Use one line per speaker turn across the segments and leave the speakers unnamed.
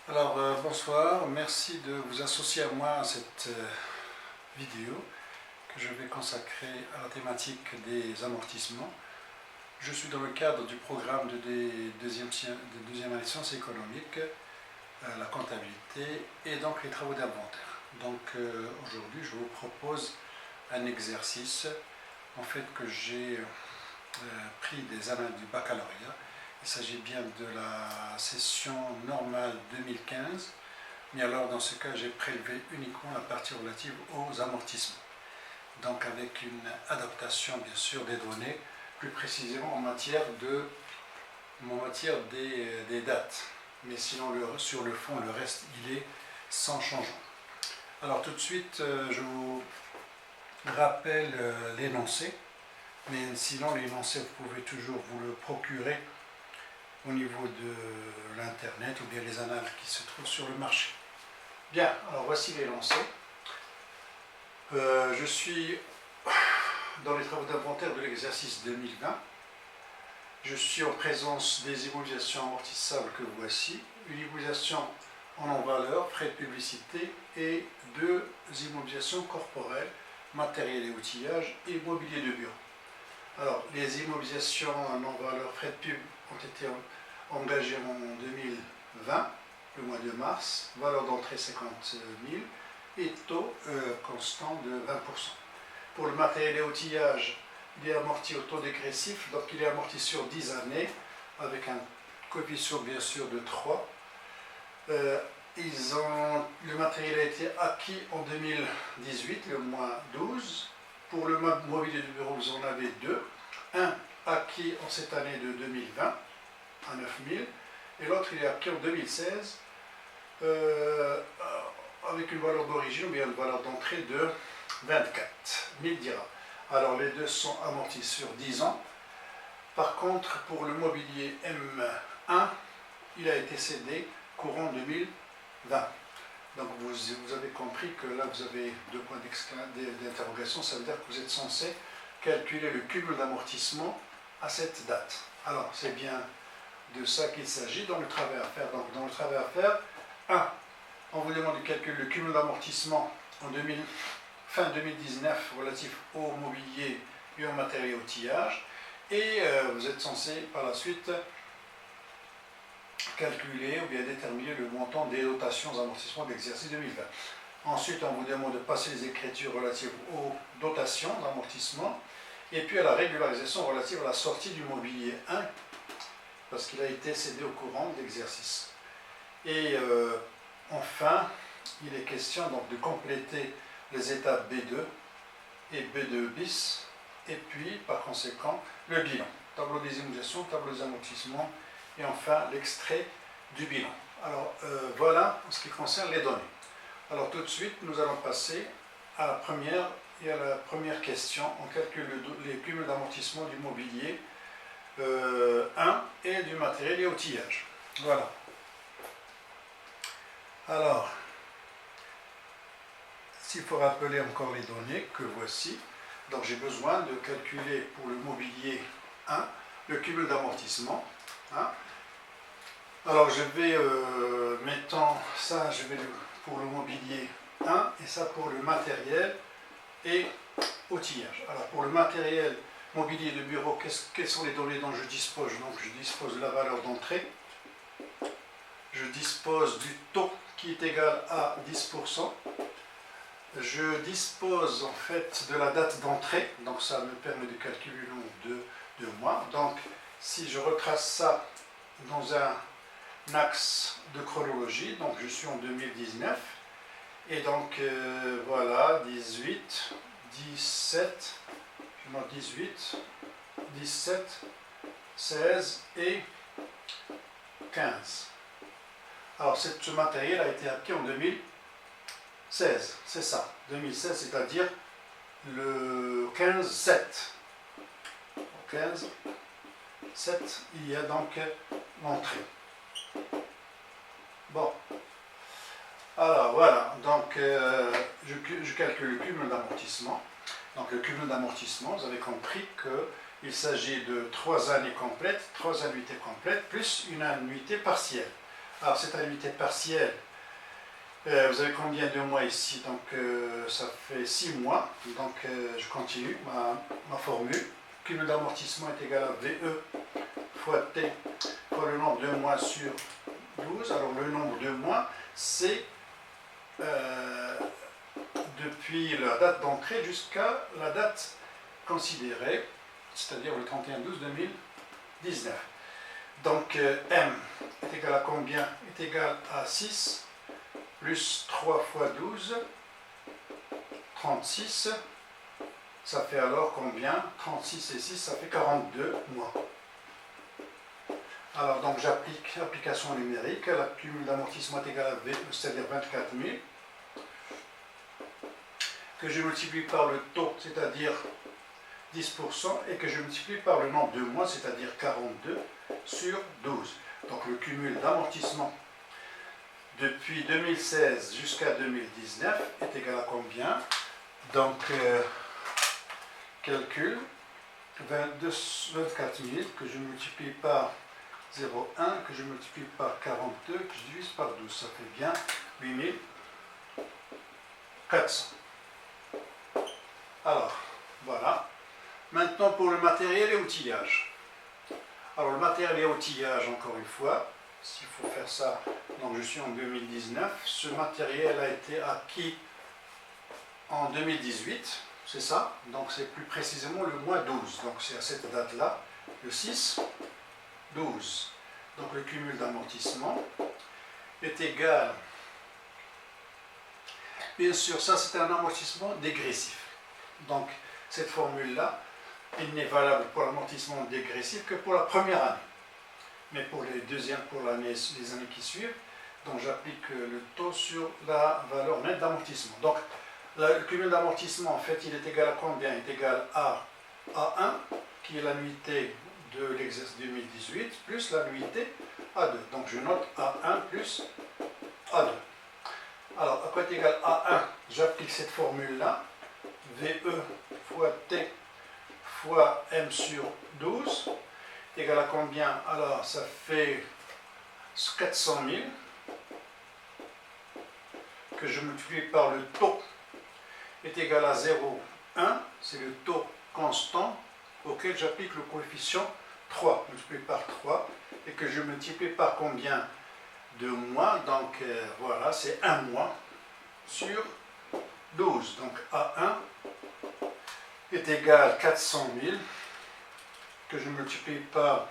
Alors bonsoir, merci de vous associer à moi à cette vidéo que je vais consacrer à la thématique des amortissements. Je suis dans le cadre du programme de deuxième année sciences économiques, la comptabilité et donc les travaux d'inventaire. Donc aujourd'hui je vous propose un exercice en fait que j'ai pris des annales du baccalauréat. Il s'agit bien de la session normale 2015, mais alors dans ce cas j'ai prélevé uniquement la partie relative aux amortissements. Donc avec une adaptation bien sûr des données, plus précisément en matière des dates. Mais sinon sur le fond, le reste il est sans changement. Alors tout de suite je vous rappelle l'énoncé, mais sinon l'énoncé vous pouvez toujours vous le procurer au niveau de l'internet ou bien les annales qui se trouvent sur le marché. Bien, alors voici l'énoncé. Je suis dans les travaux d'inventaire de l'exercice 2020. Je suis en présence des immobilisations amortissables que voici, une immobilisation en non-valeur, frais de publicité et deux immobilisations corporelles, matériel et outillage et mobilier de bureau. Alors, les immobilisations en non-valeur, frais de pub ont été engagées en 2020, le mois de mars, valeur d'entrée 50 000 et taux constant de 20%. Pour le matériel et outillage, il est amorti au taux dégressif, donc il est amorti sur 10 années, avec un coefficient bien sûr de 3. Le matériel a été acquis en 2018, le mois 12. Pour le mobilier de bureau, vous en avez deux. Un acquis en cette année de 2020, à 9 000, et l'autre il est acquis en 2016, avec une valeur d'origine ou bien une valeur d'entrée de 24 000 dirhams. Alors les deux sont amortis sur 10 ans. Par contre, pour le mobilier M1, il a été cédé courant 2020. Donc vous avez compris que là vous avez deux points d'interrogation, ça veut dire que vous êtes censé calculer le cumul d'amortissement à cette date. Alors c'est bien de ça qu'il s'agit dans le travail à faire. Donc dans le travail à faire, 1. On vous demande de calculer le cumul d'amortissement en fin 2019 relatif au mobilier et au matériel outillage, et vous êtes censé par la suite calculer ou bien déterminer le montant des dotations d'amortissement de l'exercice 2020. Ensuite, on vous demande de passer les écritures relatives aux dotations d'amortissement et puis à la régularisation relative à la sortie du mobilier 1 parce qu'il a été cédé au courant d'exercice. Et enfin, il est question donc de compléter les étapes B2 et B2 bis et puis par conséquent le bilan, tableau des immobilisations, tableau des amortissements et enfin l'extrait du bilan. Alors voilà en ce qui concerne les données. Alors tout de suite nous allons passer à la première question. On calcule les cumuls d'amortissement du mobilier 1 et du matériel et outillage. Voilà. Alors, s'il faut rappeler encore les données que voici, donc j'ai besoin de calculer pour le mobilier 1 le cumul d'amortissement. Hein. Alors je vais, mettons ça, je vais pour le mobilier 1 et ça pour le matériel et outillage. Alors pour le matériel mobilier de bureau, quelles sont les données dont je dispose? Donc je dispose de la valeur d'entrée, je dispose du taux qui est égal à 10%, je dispose en fait de la date d'entrée, donc ça me permet de calculer le nombre de mois. Donc si je retrace ça dans un axe de chronologie, donc je suis en 2019, et donc voilà, 18, 17, je note 18, 17, 16 et 15. Alors ce matériel a été acquis en 2016, c'est ça, 2016, c'est-à-dire le 15-7. 15-7, il y a donc l'entrée. Bon, alors voilà, donc je calcule le cumul d'amortissement. Donc le cumul d'amortissement, vous avez compris qu'il s'agit de 3 années complètes, 3 annuités complètes, plus une annuité partielle. Alors cette annuité partielle, vous avez combien de mois ici? Donc ça fait 6 mois. Donc je continue ma formule. Cumul d'amortissement est égal à VE fois T fois le nombre de mois sur 12. Alors le nombre de mois, c'est depuis la date d'entrée jusqu'à la date considérée, c'est-à-dire le 31/12/2019. Donc M est égal à combien? Est égal à 6 plus 3 fois 12, 36. Ça fait alors combien? 36 et 6, ça fait 42 mois. Alors donc j'applique l'application numérique, la cumul d'amortissement est égal à V, c'est-à-dire 24 000, que je multiplie par le taux, c'est-à-dire 10%, et que je multiplie par le nombre de mois, c'est-à-dire 42 sur 12. Donc le cumul d'amortissement depuis 2016 jusqu'à 2019 est égal à combien? Donc calcul 24 000 que je multiplie par 0,1, que je multiplie par 42, que je divise par 12, ça fait bien 8400. Alors, voilà. Maintenant pour le matériel et outillage. Alors le matériel et outillage, encore une fois, s'il faut faire ça, donc je suis en 2019, ce matériel a été acquis en 2018, c'est ça, donc c'est plus précisément le mois 12, donc c'est à cette date-là, le 6, 12. Donc le cumul d'amortissement est égal, bien sûr ça c'est un amortissement dégressif, donc cette formule-là, il n'est valable pour l'amortissement dégressif que pour la première année. Mais pour les deuxièmes, pour les années qui suivent, donc j'applique le taux sur la valeur nette d'amortissement. Donc le cumul d'amortissement, en fait, il est égal à combien? Il est égal à A1, qui est l'annuité de l'exercice 2018, plus l'annuité A2. Donc je note A1 plus A2. Alors, à quoi est égal A1? J'applique cette formule-là, VE fois T fois M sur 12, est égal à combien? Alors, ça fait 400 000, que je multiplie par le taux, est égal à 0,1, c'est le taux constant auquel j'applique le coefficient 3, multiplié par 3, et que je multiplie par combien de mois? Donc voilà, c'est 1 mois sur 12. Donc A1 est égal à 400 000, que je multiplie par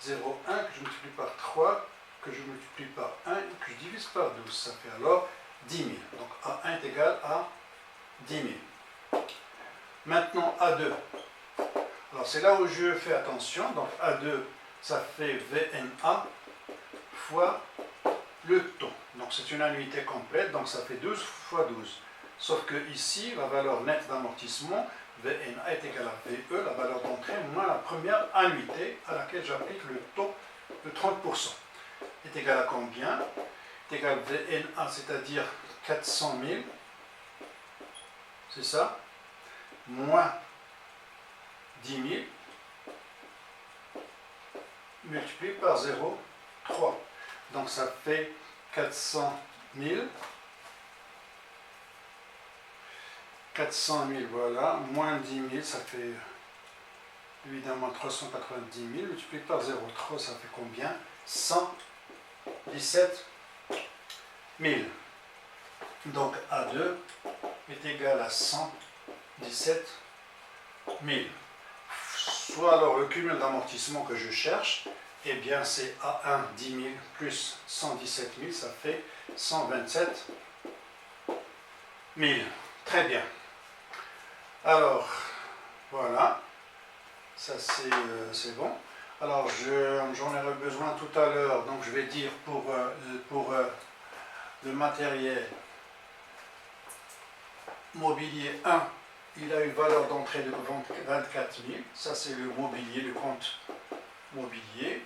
0,1, que je multiplie par 3, que je multiplie par 1 et que je divise par 12. Ça fait alors 10 000. Donc A1 est égal à 10 000. Maintenant A2. Alors c'est là où je fais attention. Donc A2, ça fait VNA fois le taux. Donc c'est une annuité complète, donc ça fait 12 fois 12. Sauf que ici, la valeur nette d'amortissement, VNA est égal à VE, la valeur d'entrée, moins la première annuité à laquelle j'applique le taux de 30%. Est égal à combien? Est égal à VNA, c'est-à-dire 400 000, c'est ça, moins 10 000, multiplié par 0,3. Donc ça fait 400 000. 400 000, voilà, moins 10 000, ça fait évidemment 390 000, multiplié par 0,3, ça fait combien? 117 000. Donc A2 est égal à 117 000. Soit alors le cumul d'amortissement que je cherche, eh bien c'est A1 10 000 plus 117 000, ça fait 127 000. Très bien. Alors, voilà, ça c'est bon. Alors, j'en aurai besoin tout à l'heure, donc je vais dire pour le matériel mobilier 1, il a une valeur d'entrée de 24 000, ça c'est le mobilier, le compte mobilier,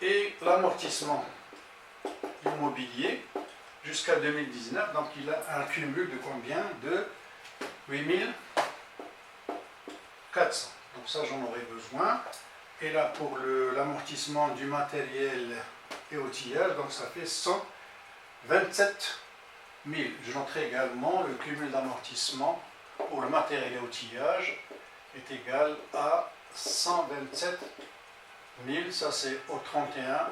et l'amortissement du mobilier jusqu'à 2019, donc il a un cumul de combien? De 8 400. Donc ça j'en aurai besoin. Et là pour l'amortissement du matériel et outillage, donc ça fait 127 000. Je noterai également le cumul d'amortissement pour le matériel et outillage est égal à 127 000, ça c'est au 31,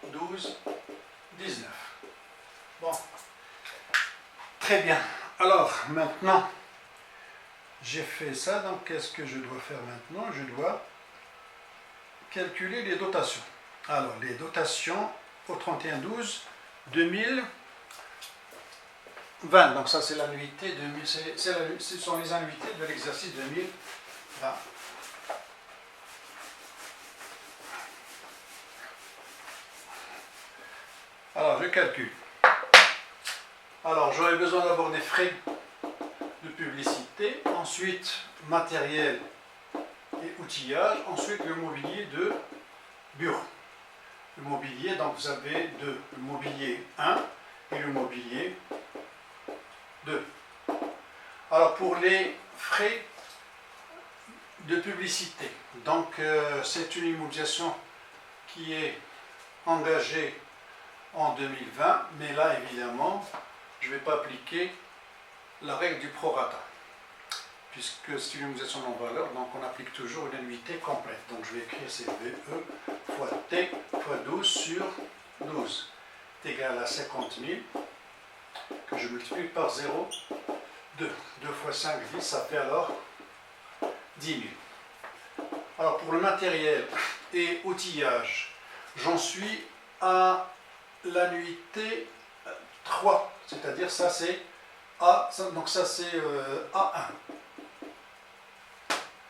12, 19. Bon, très bien. Alors maintenant, j'ai fait ça, donc qu'est-ce que je dois faire maintenant? Je dois calculer les dotations. Alors les dotations au 31, 12, 2020, donc ça c'est l'annuité, ce sont les annuités de l'exercice 2020. Alors je calcule. Alors j'aurai besoin d'abord des frais de publicité, ensuite matériel et outillage, ensuite le mobilier de bureau. Le mobilier, donc vous avez le mobilier 1 et le mobilier 2. Alors pour les frais de publicité, donc c'est une immobilisation qui est engagée en 2020, mais là évidemment je ne vais pas appliquer la règle du prorata, puisque c'est une immobilisation non valeur, donc on applique toujours une annuité complète. Donc je vais écrire c'est VE fois T fois 12 sur 12 est égal à 50 000, que je multiplie par 0, 2. 2 fois 5, 10, ça fait alors 10 000. Alors pour le matériel et outillage, j'en suis à l'annuité 3, c'est-à-dire ça c'est A, donc ça c'est A1.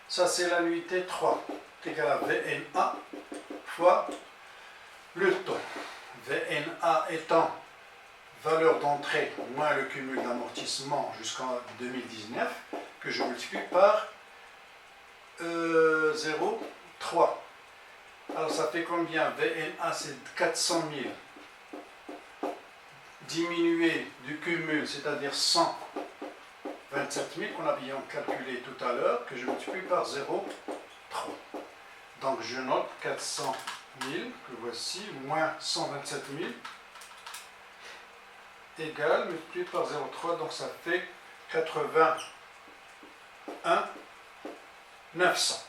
Ça c'est l'annuité 3, est égal à VNA fois le taux. VNA étant valeur d'entrée moins le cumul d'amortissement jusqu'en 2019, que je multiplie par 0,3. Alors ça fait combien? VNA c'est 400 000 diminué du cumul, c'est-à-dire 127 000 qu'on a bien calculé tout à l'heure, que je multiplie par 0,3. Donc je note 400 000, que voici, moins 127 000, égale, multiplié par 0,3, donc ça fait 81 900.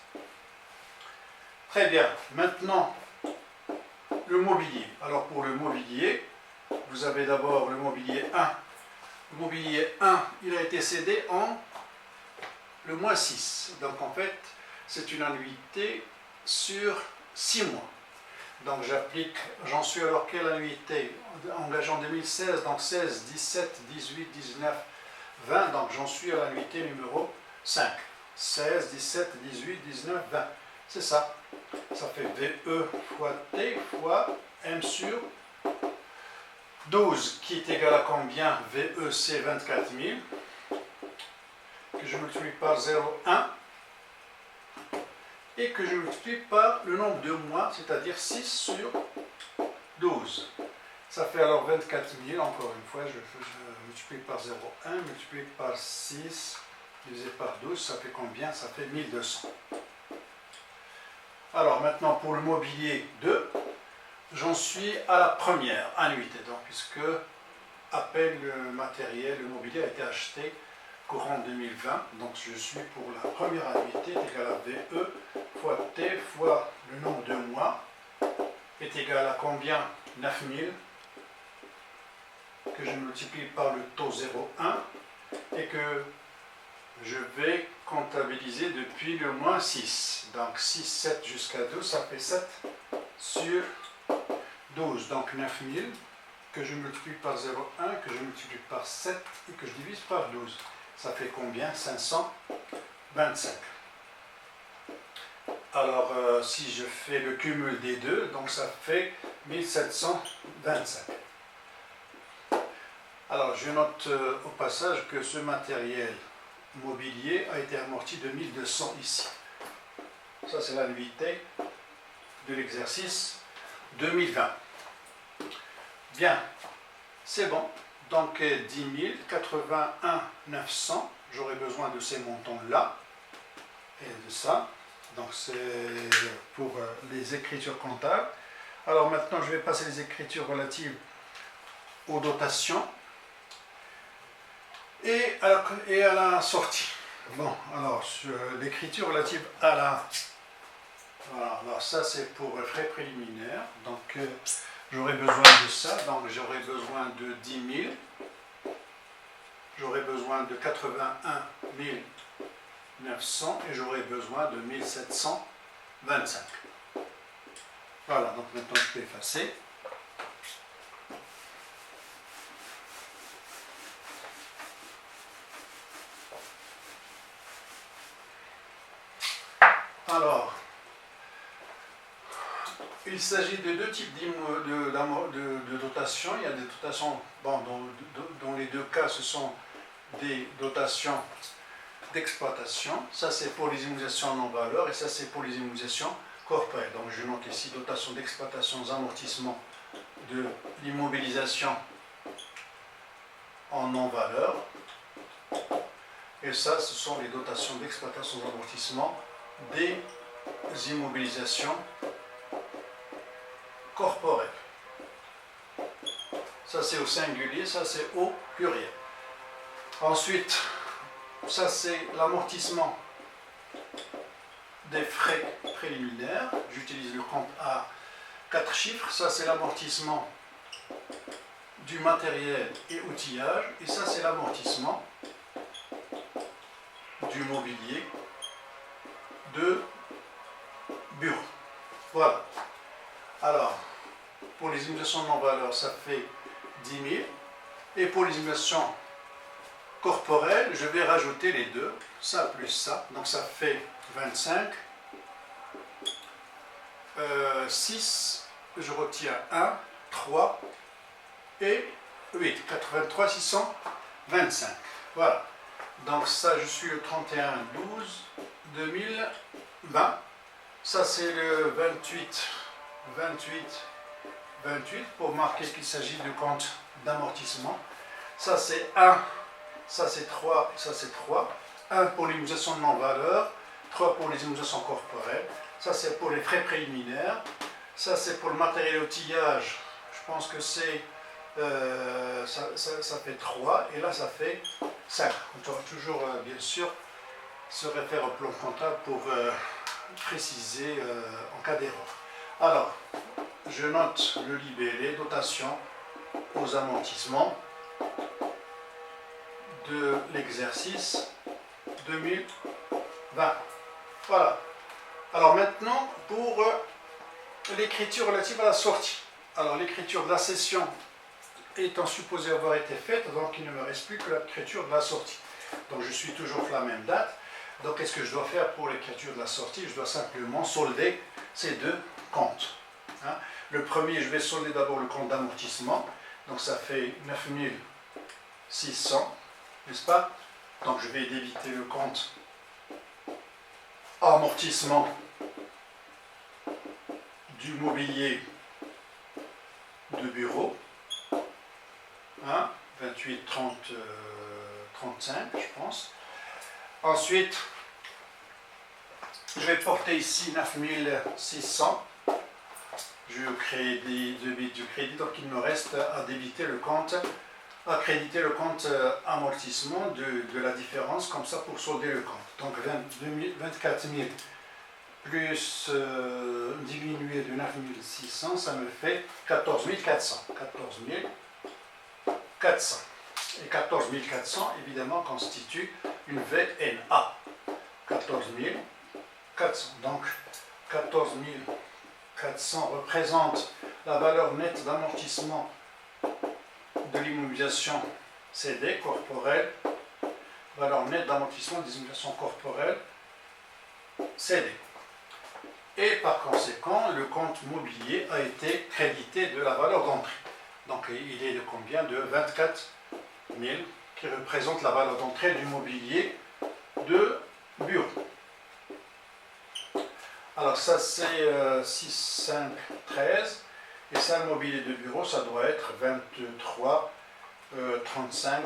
Très bien, maintenant le mobilier. Alors pour le mobilier, vous avez d'abord le mobilier 1. Le mobilier 1, il a été cédé en le mois 6. Donc en fait, c'est une annuité sur 6 mois. Donc j'applique, j'en suis alors quelle annuité? Engagé en 2016, donc 16, 17, 18, 19, 20. Donc j'en suis à l'annuité numéro 5. 16, 17, 18, 19, 20. C'est ça. Ça fait VE fois T fois M sur 12, qui est égal à combien? VE, c'est 24 000, que je multiplie par 0,1, et que je multiplie par le nombre de mois, c'est-à-dire 6 sur 12. Ça fait alors 24 000, encore une fois, je multiplie par 0,1, multiplie par 6, divisé par 12, ça fait combien? Ça fait 1200. Alors maintenant, pour le mobilier 2, j'en suis à la première annuité, donc puisque à peine le matériel, le mobilier a été acheté courant 2020, donc je suis pour la première annuité égale à VE fois T fois le nombre de mois est égal à combien? 9000, que je multiplie par le taux 0,1 et que je vais comptabiliser depuis le mois 6. Donc 6, 7 jusqu'à 12, ça fait 7 sur 12, donc 9000, que je multiplie par 0,1, que je multiplie par 7 et que je divise par 12. Ça fait combien? 525. Alors, si je fais le cumul des deux, donc ça fait 1725. Alors, je note au passage que ce matériel mobilier a été amorti de 1200 ici. Ça, c'est l'annuité de l'exercice 2020. Bien, c'est bon. Donc 10 000, 81 900, j'aurai besoin de ces montants-là et de ça. Donc c'est pour les écritures comptables. Alors maintenant, je vais passer les écritures relatives aux dotations et à la sortie. Bon, alors, l'écriture relative à la... Voilà, alors ça c'est pour frais préliminaires, donc j'aurai besoin de ça, donc j'aurai besoin de 10 000, j'aurai besoin de 81 900 et j'aurai besoin de 1725. Voilà, donc maintenant je peux effacer. Alors, il s'agit de deux types de dotations. Il y a des dotations, bon, dans les deux cas, ce sont des dotations d'exploitation. Ça, c'est pour les immobilisations non valeur et ça, c'est pour les immobilisations corporelles. Donc, je note ici dotation d'exploitation aux amortissements de l'immobilisation en non valeur. Et ça, ce sont les dotations d'exploitation aux amortissements des immobilisations corporelles. Ça c'est au singulier, ça c'est au pluriel. Ensuite, ça c'est l'amortissement des frais préliminaires. J'utilise le compte à 4 chiffres. Ça c'est l'amortissement du matériel et outillage. Et ça c'est l'amortissement du mobilier de bureau. Voilà. Alors, pour les immobilisations non valeur, ça fait 10 000. Et pour les immobilisations corporelles, je vais rajouter les deux, ça plus ça. Donc ça fait 25. 6, je retiens 1, 3 et 8. 83 625. Voilà. Donc ça, je suis le 31/12/2020. Ça, c'est le 28 pour marquer qu'il s'agit de compte d'amortissement. Ça, c'est 1, ça, c'est 3, et ça, c'est 3. 1 pour l'immobilisation de non-valeur, 3 pour les immobilisations corporelles. Ça, c'est pour les frais préliminaires. Ça, c'est pour le matériel outillage. Je pense que c'est... ça fait 3, et là, ça fait 5. On doit toujours, bien sûr, se référer au plan comptable pour préciser en cas d'erreur. Alors, je note le libellé, dotation aux amortissements de l'exercice 2020. Voilà. Alors maintenant, pour l'écriture relative à la sortie. Alors, l'écriture de la session étant supposée avoir été faite, donc il ne me reste plus que l'écriture de la sortie. Donc, je suis toujours sur la même date. Donc, qu'est-ce que je dois faire pour l'écriture de la sortie? Je dois simplement solder ces deux comptes. Hein. Le premier, je vais solder d'abord le compte d'amortissement. Donc, ça fait 9600, n'est-ce pas? Donc, je vais débiter le compte amortissement du mobilier de bureau. Hein, 28, 30, 35, je pense. Ensuite, je vais porter ici 9600. Je crée des débits du crédit, donc il me reste à débiter le compte, à créditer le compte amortissement de la différence, comme ça pour solder le compte. Donc 24 000 plus diminué de 9600, ça me fait 14 400. 14 400. Et 14 400, évidemment, constitue une VNA. 14 400. Donc, 14 400 représente la valeur nette d'amortissement de l'immobilisation CD corporelle, valeur nette d'amortissement des immobilisations corporelles CD. Et par conséquent, le compte mobilier a été crédité de la valeur d'entrée. Donc il est de combien? De 24 000, qui représente la valeur d'entrée du mobilier de bureau. Alors ça c'est 6, 5, 13. Et ça, le mobilier de bureau, ça doit être 23, 35.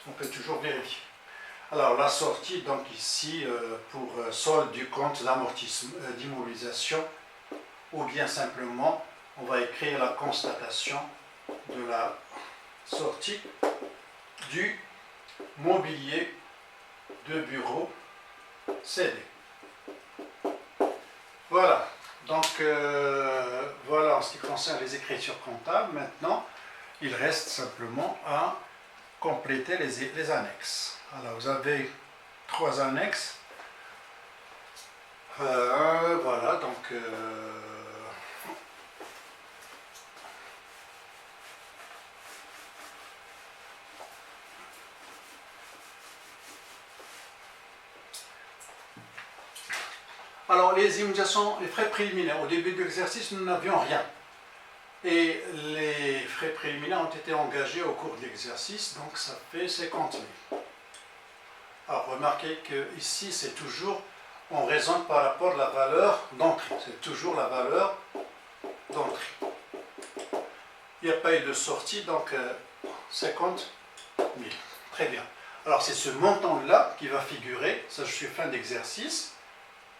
On peut toujours vérifier. Alors la sortie, donc ici, pour solde du compte d'amortissement, d'immobilisation, ou bien simplement on va écrire la constatation de la sortie du mobilier de bureau CD. Voilà, donc voilà en ce qui concerne les écritures comptables. Maintenant, il reste simplement à compléter les annexes. Alors, vous avez 3 annexes. Voilà, donc alors les immunisations, les frais préliminaires, au début de l'exercice, nous n'avions rien. Et les frais préliminaires ont été engagés au cours de l'exercice, donc ça fait 50 000. Alors remarquez que ici, c'est toujours, on raisonne par rapport à la valeur d'entrée. C'est toujours la valeur d'entrée. Il n'y a pas eu de sortie, donc 50 000. Très bien. Alors c'est ce montant-là qui va figurer, ça je suis fin d'exercice,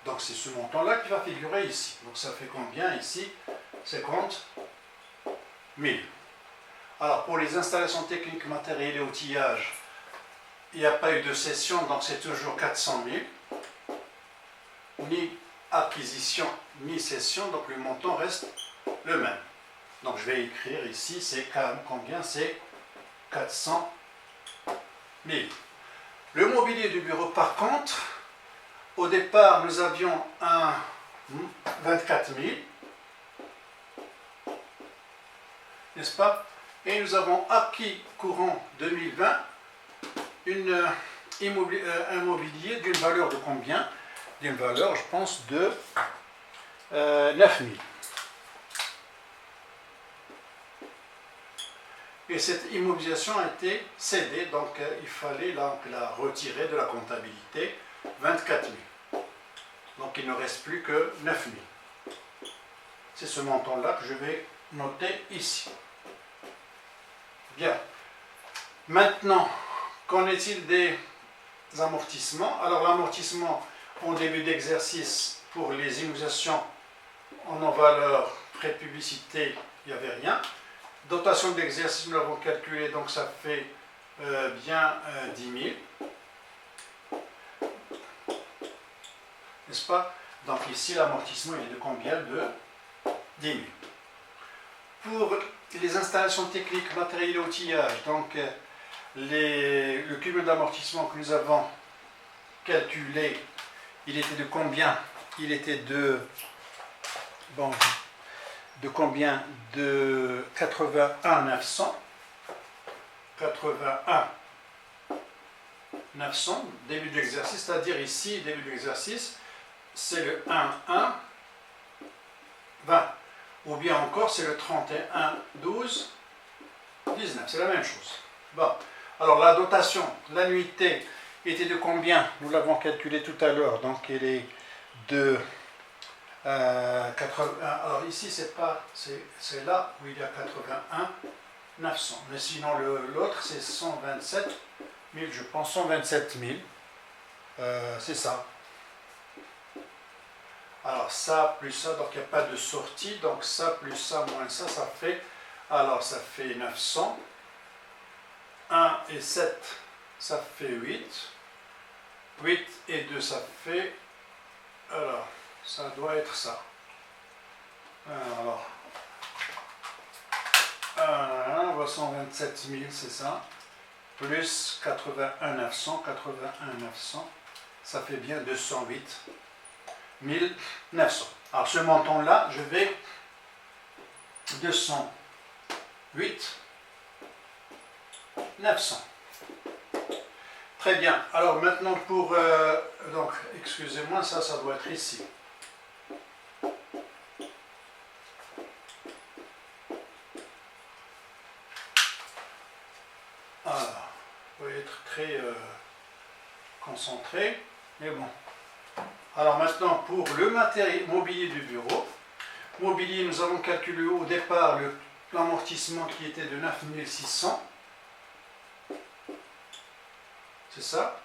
donc c'est ce montant-là qui va figurer ici. Donc ça fait combien ici? 50 000. Alors pour les installations techniques, matériels et outillage, il n'y a pas eu de cession, donc c'est toujours 400 000. Ni acquisition, ni cession, donc le montant reste le même. Donc je vais écrire ici, c'est combien? C'est 400 000. Le mobilier du bureau, par contre, au départ, nous avions un 24 000, n'est-ce pas? Et nous avons acquis courant 2020 un mobilier d'une valeur de combien? D'une valeur, je pense, de 9 000. Et cette immobilisation a été cédée, donc il fallait la retirer de la comptabilité, 24 000. Donc il ne reste plus que 9 000. C'est ce montant-là que je vais noter ici. Bien. Maintenant, qu'en est-il des amortissements? Alors l'amortissement en début d'exercice pour les immobilisations en valeur pré-publicité, il n'y avait rien. Dotation d'exercice, nous l'avons calculé, donc ça fait bien 10 000. N'est-ce pas? Donc ici, l'amortissement il est de combien? De 10 000. Pour les installations techniques, matériel et outillage, donc le cumul d'amortissement que nous avons calculé, il était de combien? Il était de... Bon, de combien? De 81 900. 81 900, début de l'exercice, c'est-à-dire ici, début de l'exercice, c'est le 1, 1, 20. Ou bien encore, c'est le 31, 12, 19. C'est la même chose. Bon. Alors, la dotation, l'annuité, était de combien? Nous l'avons calculé tout à l'heure. Donc, elle est de 80. Alors, ici, c'est là où il y a 81 900. Mais sinon, l'autre, c'est 127 000, je pense, 127 000. C'est ça. Alors ça plus ça, donc il n'y a pas de sortie, donc ça plus ça moins ça, ça fait, alors ça fait 900, 1 et 7, ça fait 8, 8 et 2, ça fait, alors, ça doit être ça. Alors, 127 000, c'est ça, plus 81 900, 81 900, ça fait bien 208 900. Alors ce montant-là, je vais 208 900. Très bien. Alors maintenant pour... donc, excusez-moi, ça doit être ici. Alors, vous pouvez être très concentré, mais bon. Alors maintenant, pour le matériel mobilier du bureau, mobilier, nous avons calculé au départ l'amortissement qui était de 9 600. C'est ça.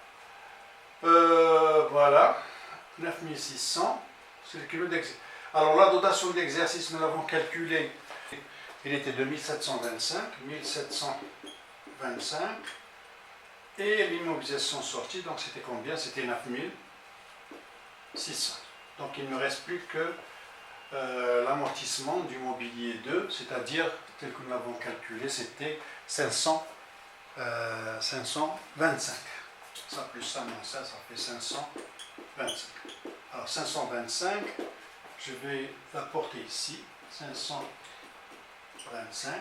Voilà, 9 600. C'est le kilo d'exercice. Alors la dotation d'exercice, nous l'avons calculé il était de 1725, et l'immobilisation sortie, donc c'était combien? C'était 9600. Donc il ne me reste plus que l'amortissement du mobilier 2, c'est-à-dire, tel que nous l'avons calculé, c'était 525. Ça plus ça moins ça fait 525. Alors 525, je vais l'apporter ici, 525,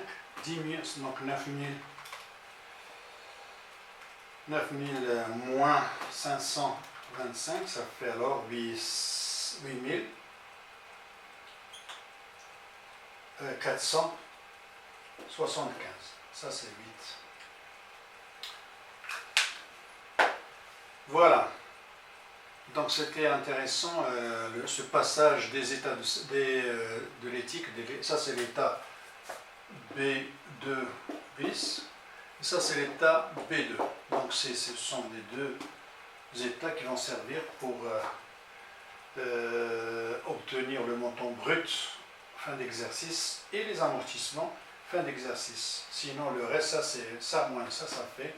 10 000, donc 9000 moins 525, ça fait alors 8475. Ça c'est 8. Voilà. Donc c'était intéressant ce passage des états de l'éthique. Ça c'est l'état B2 bis. Et ça c'est l'état B2. Donc ce sont les deux états qui vont servir pour obtenir le montant brut fin d'exercice et les amortissements fin d'exercice. Sinon le reste, ça c'est ça moins ça fait.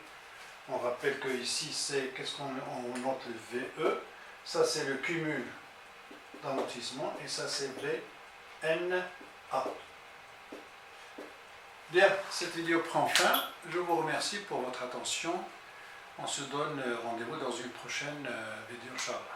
On rappelle que ici c'est, qu'est-ce qu'on note le VE, ça c'est le cumul d'amortissement et ça c'est VNA. Bien, cette vidéo prend fin. Je vous remercie pour votre attention. On se donne rendez-vous dans une prochaine vidéo, Inch'Allah.